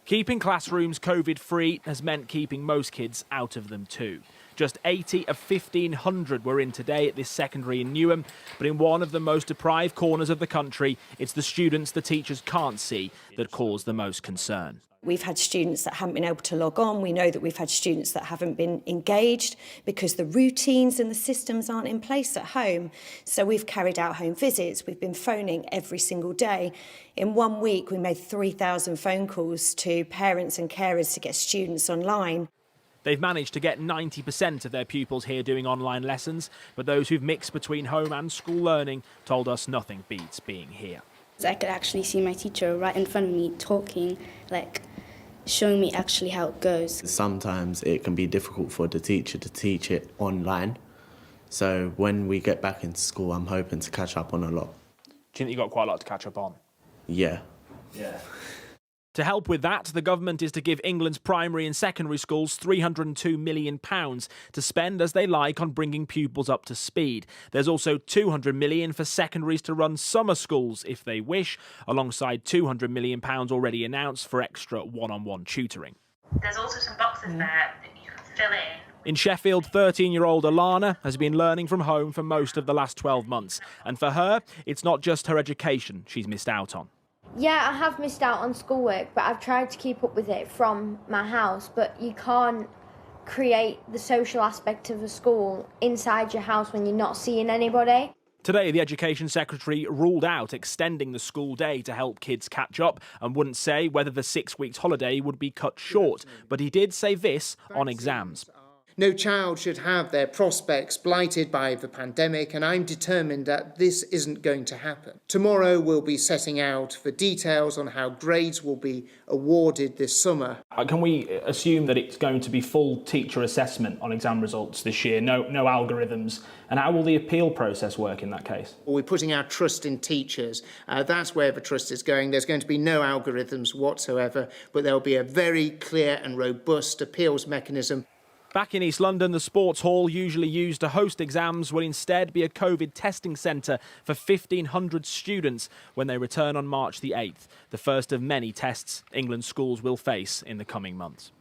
Keeping classrooms COVID-free has meant keeping most kids out of them too. Just 80 of 1,500 were in today at this secondary in Newham, but in one of the most deprived corners of the country, it's the students the teachers can't see that cause the most concern. We've had students that haven't been able to log on. We know that we've had students that haven't been engaged because the routines and the systems aren't in place at home. So we've carried out home visits. We've been phoning every single day. In 1 week, we made 3,000 phone calls to parents and carers to get students online. They've managed to get 90% of their pupils here doing online lessons, but those who've mixed between home and school learning told us nothing beats being here. I could actually see my teacher right in front of me talking, showing me actually how it goes. Sometimes it can be difficult for the teacher to teach it online. So when we get back into school, I'm hoping to catch up on a lot. Do you think you've got quite a lot to catch up on? Yeah. To help with that, the government is to give England's primary and secondary schools £302 million to spend as they like on bringing pupils up to speed. There's also £200 million for secondaries to run summer schools if they wish, alongside £200 million already announced for extra one-on-one tutoring. There's also some boxes there that you can fill in. In Sheffield, 13-year-old Alana has been learning from home for most of the last 12 months. And for her, it's not just her education she's missed out on. Yeah, I have missed out on schoolwork, but I've tried to keep up with it from my house. But you can't create the social aspect of a school inside your house when you're not seeing anybody. Today, the Education Secretary ruled out extending the school day to help kids catch up and wouldn't say whether the 6 weeks holiday would be cut short. But he did say this on exams. No child should have their prospects blighted by the pandemic, and I'm determined that this isn't going to happen. Tomorrow we'll be setting out the details on how grades will be awarded this summer. Can we assume that it's going to be full teacher assessment on exam results this year, no algorithms? And how will the appeal process work in that case? We're putting our trust in teachers. That's where the trust is going. There's going to be no algorithms whatsoever, but there'll be a very clear and robust appeals mechanism. Back in East London, the sports hall usually used to host exams will instead be a COVID testing centre for 1,500 students when they return on March the 8th, the first of many tests England's schools will face in the coming months.